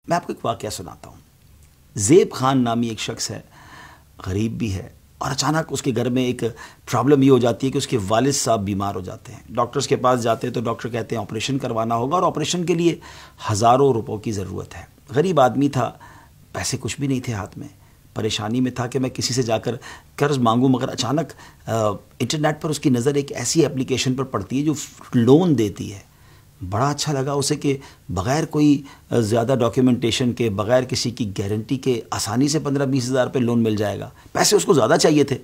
میں آپ کو ایک واقعہ سناتا ہوں. زیب خان نامی ایک شخص ہے، غریب بھی ہے، اور اچانک اس کے گھر میں ایک پرابلم یہ ہو جاتی ہے کہ اس کے والد صاحب بیمار ہو جاتے ہیں. ڈاکٹرز کے پاس جاتے ہیں تو ڈاکٹر کہتے ہیں آپریشن کروانا ہوگا، اور آپریشن کے لیے ہزاروں روپوں کی ضرورت ہے. غریب آدمی تھا، پیسے کچھ بھی نہیں تھے ہاتھ میں، پریشانی میں تھا کہ میں کسی سے جا کر قرض مانگوں. مگر اچانک انٹرنیٹ پر اس کی نظر ایک ایسی اپلیکیشن پر پڑتی ہے جو لون دیتی ہے. بڑا اچھا لگا اسے کہ بغیر کوئی زیادہ ڈاکیومنٹیشن کے، بغیر کسی کی گارنٹی کے آسانی سے 15-20 ہزار روپے لون مل جائے گا. پیسے اس کو زیادہ چاہیے تھے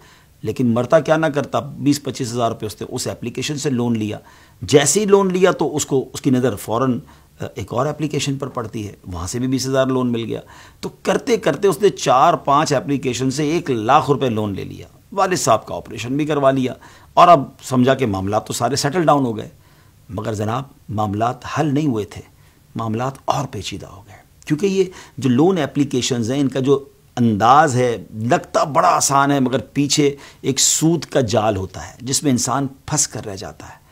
لیکن مرتا کیا نہ کرتا، 20-25 ہزار روپے اس اپلیکیشن سے لون لیا. جیسے ہی لون لیا تو اس کی نظر فوراً ایک اور اپلیکیشن پر پڑتی ہے، وہاں سے بھی 20 ہزار لون مل گیا. تو کرتے کرتے اس نے 4-5 اپلیکیشن سے 1 لاکھ روپے لون لے لیا. والد صاحب کا آپریشن بھی کروا لیا اور اب سمجھا کہ معاملات تو سارے سیٹل ڈاؤن ہو گئے. مگر جناب معاملات حل نہیں ہوئے تھے، معاملات اور پیچیدہ ہو گئے. کیونکہ یہ جو لون اپلیکیشنز ہیں، ان کا جو انداز ہے لگتا بڑا آسان ہے، مگر پیچھے ایک سود کا جال ہوتا ہے جس میں انسان پھنس کر رہ جاتا ہے.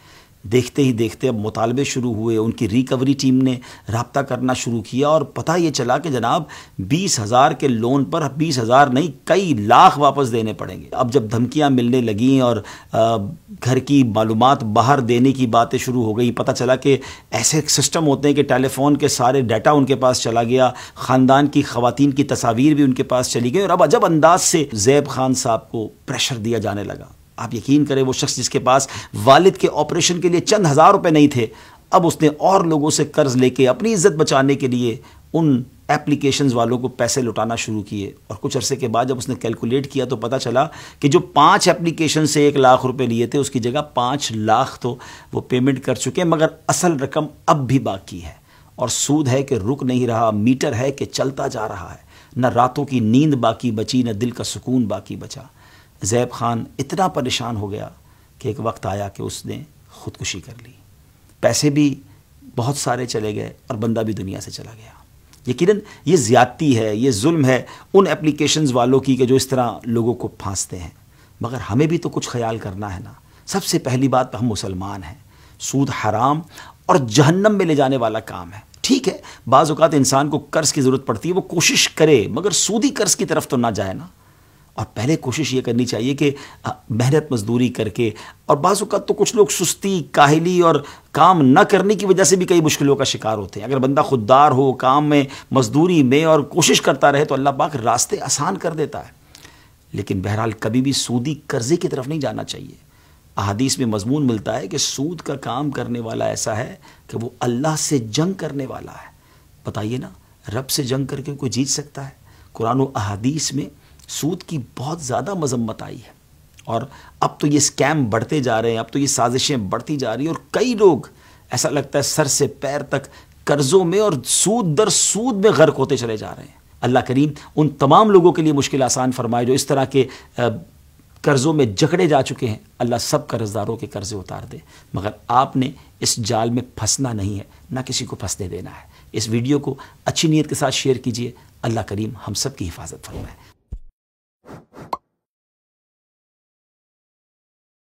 دیکھتے ہی دیکھتے اب مطالبے شروع ہوئے، ان کی ریکوری ٹیم نے رابطہ کرنا شروع کیا اور پتہ یہ چلا کہ جناب 20 ہزار کے لون پر 20 ہزار نہیں کئی لاکھ واپس دینے پڑیں گے. اب جب دھمکیاں ملنے لگیں اور گھر کی معلومات باہر دینے کی باتیں شروع ہو گئی، پتہ چلا کہ ایسے سسٹم ہوتے ہیں کہ ٹیلی فون کے سارے ڈیٹا ان کے پاس چلا گیا، خاندان کی خواتین کی تصاویر بھی ان کے پاس چلی گئی، اور اب عجب انداز سے زیب خان صاحب کو پریشر دیا جانے لگا. آپ یقین کریں وہ شخص جس کے پاس والد کے آپریشن کے لیے چند ہزار روپے نہیں تھے، اب اس نے اور لوگوں سے قرض لے کے اپنی عزت بچانے کے لیے ان اپلیکیشنز والوں کو پیسے لوٹانا شروع کیے. اور کچھ عرصے کے بعد جب اس نے کیلکولیٹ کیا تو پتہ چلا کہ جو 5 اپلیکیشن سے 1 لاکھ روپے لیے تھے اس کی جگہ 5 لاکھ تو وہ پیمنٹ کر چکے، مگر اصل رقم اب بھی باقی ہے. اور سود ہے کہ رک نہیں رہا، میٹر ہے کہ چلتا جا رہا ہے. نہ راتوں کی نیند باقی بچی، نہ دل کا سکون باقی بچا. زیب خان اتنا پریشان ہو گیا کہ ایک وقت آیا کہ اس نے خودکشی کر لی. پیسے بھی بہت سارے چلے گئے اور بندہ بھی دنیا سے چلا گیا. یقیناً یہ زیادتی ہے، یہ ظلم ہے ان اپلیکیشنز والوں کی کہ جو اس طرح لوگوں کو پھانستے ہیں. مگر ہمیں بھی تو کچھ خیال کرنا ہے نا. سب سے پہلی بات ہم مسلمان ہیں. سود حرام اور جہنم میں لے جانے والا کام ہے. ٹھیک ہے بعض اوقات انسان کو قرض کی ضرورت پڑتی ہے، وہ کوشش کرے مگر سودی قرض کی طرف تو نہ جائے نا. اور پہلے کوشش یہ کرنی چاہیے کہ محنت مزدوری کر کے، اور بعض اوقات تو کچھ لوگ سستی، کاہلی اور کام نہ کرنے کی وجہ سے بھی کئی مشکلوں کا شکار ہوتے ہیں. اگر بندہ خوددار ہو، کام میں، مزدوری میں اور کوشش کرتا رہے تو اللہ پاک راستے آسان کر دیتا ہے. لیکن بہرحال کبھی بھی سودی قرضے کی طرف نہیں جانا چاہیے. احادیث میں مضمون ملتا ہے کہ سود کا کام کرنے والا ایسا ہے کہ وہ اللہ سے جنگ کرنے والا ہے. بتائیے نا، رب سے جنگ کر کے کوئی جیت سکتا ہے؟ قرآن و احادیث میں سود کی بہت زیادہ مذمت آئی ہے، اور اب تو یہ اسکیم بڑھتے جا رہے ہیں، اب تو یہ سازشیں بڑھتی جا رہی ہیں، اور کئی لوگ ایسا لگتا ہے سر سے پیر تک قرضوں میں اور سود در سود میں غرق ہوتے چلے جا رہے ہیں. اللہ کریم ان تمام لوگوں کے لیے مشکل آسان فرمائے جو اس طرح کے قرضوں میں جکڑے جا چکے ہیں. اللہ سب قرضداروں کے قرضے اتار دے. مگر آپ نے اس جال میں پھنسنا نہیں ہے، نہ کسی کو پھنسنے دینا ہے. اس ویڈیو کو اچھی نیت کے ساتھ شیئر کیجئے. اللہ کریم ہم سب کی حفاظت فرمائے.